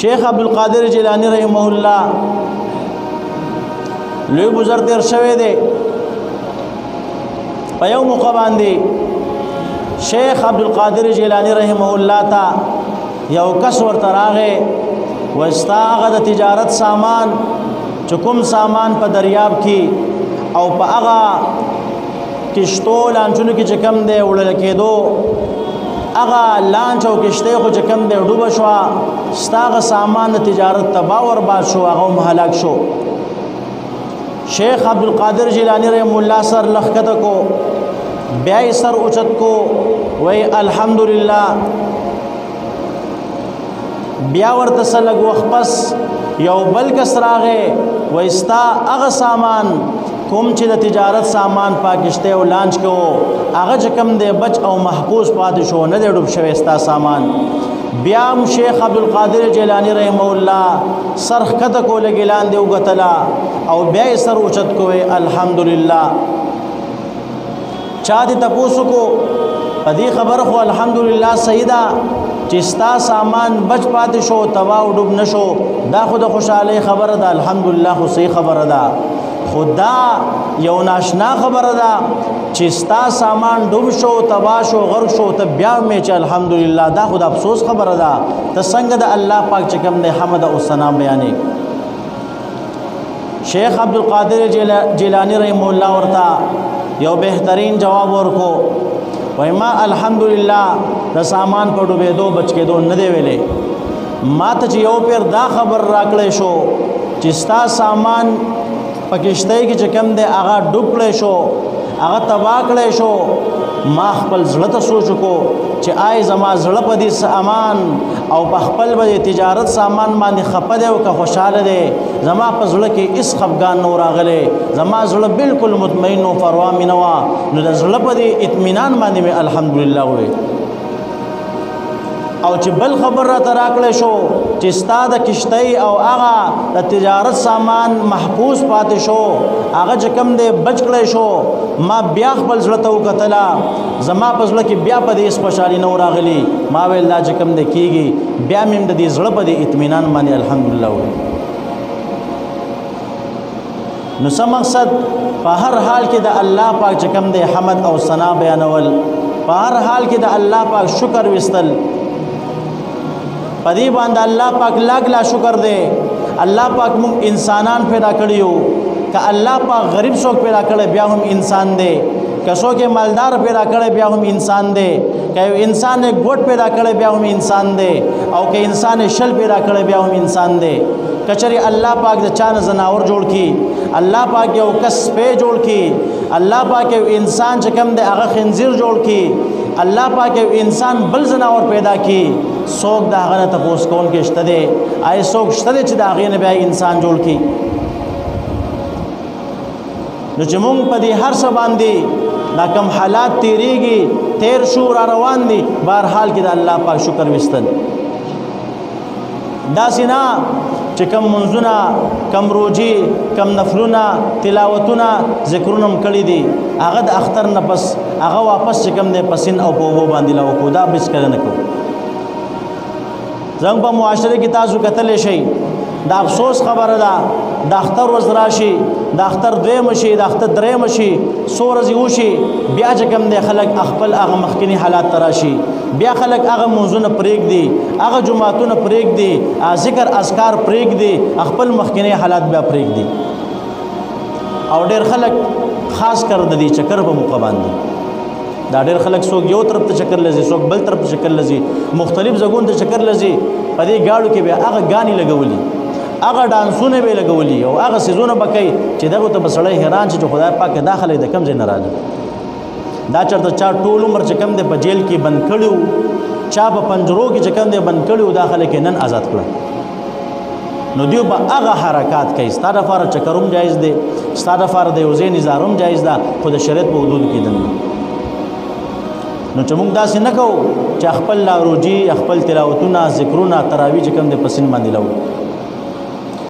شیخ عبدالقادر جیلانی رحمه الله لوی بزرگ تیر شوی دی په یو موقع باندې شیخ عبدالقادر جیلانی رحمه الله تا یو کس ورته راغی وستا هغه د تجارت سامان چې کوم سامان په دریاب کې او په هغه کشتو لانچونو کې چې کم دی وړل کېدو هغه لانچ او کشته خو چې کم دی ډوبه شوه ستا هغه سامان د تجارت تباه و برباد شو هغه هم هلاک شو شیخ عبدالقادر جیلانی رحمه الله سر لخکته کو بیا یې سر اوچت کو وی الحمدلله بیا ورته څه لږ وخت پس یو بل کس راغی وی ستا هغه سامان کوم چې د تجارت سامان پاکشته او لانچ کو هغه چې کم دی بچ او محفوظ پاتې شو نه دی ډوب شوی ستا سامان بیا هم شیخ عبدالقادر جیلانی رحمه الله سر ښکته کو لږ لاندې وګتله او بیا یې سر اوچت کو الحمدلله چا دې تپوسو کو په دې خبره خو الحمدلله صحیح ده چې ستا سامان بچ پاتې شو تباه او ډوب نشو دا خو د خوشحالۍ خبره ده الحمدلله خو صحیح خبره ده خدا یو ناشنا خبره ده چې ستا سامان ډوب شو تباه شو غرق شو ته بیا مې چې الحمدلله دا خو د افسوس خبره ده ته څنګه د الله پاک چې کوم دی حمد او ثنا بیانې شیخ عبدالقادر جیلانی رحمه الله ورته یو بهترین جواب ورکو وای ما الحمدلله د سامان په ډوبېدو بچ کېدو نه دی ویلې ما ته چې یو پیر دا خبر راکړی شو چې ستا سامان په کشتۍ کې چې کوم دی هغه ډوب کړی شو هغه تباه کړی شو ما خپل زړه ته سوچ کو چې آی زما زړه په دې سامان او په خپل به تجارت سامان باندې خپه دی او که خوشحاله دی زما په زړه کې هېڅ خفګان نه راغلی زما زړه بالکل مطمئن و پروا مې نه وه نو د زړه په دې اطمینان باندې مې الحمدلله وویل او چې بل خبر راته راکړی شو چې ستا د کشتۍ او هغه د تجارت سامان محفوظ پاتې شو هغه چې کوم دی بچ کړی شو ما بیا خپل زړه ته وکتله زما په زړه کې بیا په دې هېڅ خوشحالي نه راغلي ما ویل دا چې کوم دی کېږي بیا مې د دې زړه په دې اطمینان باندې الحمدلله وویل نو څه مقصد په هر حال کې د الله پاک چې کوم دی حمد او ثنا بیانول په هر حال کې د الله پاک شکر وستل پدې باندې الله پاک لاګ لا شکر دے الله پاک موږ انسانان پیدا کړیو که الله پاک غریب څوک پیدا کړي بیا هم انسان دی که څوک مالدار پیدا کړي بیا هم انسان دی که انسان ګوټ پیدا کړي بیا هم انسان دی او که انسان شل پیدا کړي بیا هم انسان دی کچری الله پاک د چانه زناور جوړ کی الله پاک یو کس په جوړ کی الله پاک یو انسان چې کوم دی هغه خنزیر جوړ کی الله پاک یو انسان بل زناور پیدا کی څوک د هغه نه تپوس کول کې شته دی آی څوک شته دی چې د هغې نه بیا انسان جوړ کی نو چې مونږ په دې هر څه باندې دا کم حالات تیریږي تیر شو را روان دي بهرحال کې د الله پاک شکر وستل داسې نه چې کم منځونه کم روجي کم نفلونه تلاوتونه ذکرونه هم کړي دي هغه د اختر نه پس هغه واپس چې کم دی پسین او په اوبو باندې لا وکړو دا بسکره نه کوو زموږ په معاشره کې تاسو کتلی شئ د افسوس خبره ده د اختر ورځ راشي د اختر دویمه شي د اختر دریمه شي څو ورځې وشي بیا چې کوم دی خلک خپل هغه مخکیني حالات ته راشي بیا خلک هغه منځونه پرېږدي هغه جماعتونه پرېږدي ذکر اذکار پرېږدي خپل مخکیني حالات بیا پرېږدي او ډېر خلک خاص کر د دې چکر په موقع باندې دا ډېر خلک څوک یو طرف ته چکر لځي څوک بل طرف ته چکر لځي مختلف ځایونو ته چکر لځي په دې گاډو کې بیا هغه ګانې لګولي هغه ډانسونه به لګولي او هغه سیزونه به کوي چې دغه ته به سړی حیران شي چې خدای پاک دا خلک د کوم ځای نه راغلي دا چېرته چا ټول عمر چې کوم دی په جیل کې بند کړي چا په پنجرو کې چې کوم دی بند کړي دا خلک یې نن آزاد کړه نو دیو به هغه حرکات کوي ستا دپاره چکر هم جایز دی ستا دپاره د یو ځای نظار هم جایز ده خو د شریعت په حدودو کې دننه نو چې موږ داسې نه کوو چې خپل روجي خپل تلاوتونه ذکرونه تراویح چې کوم دی په سین باندې لو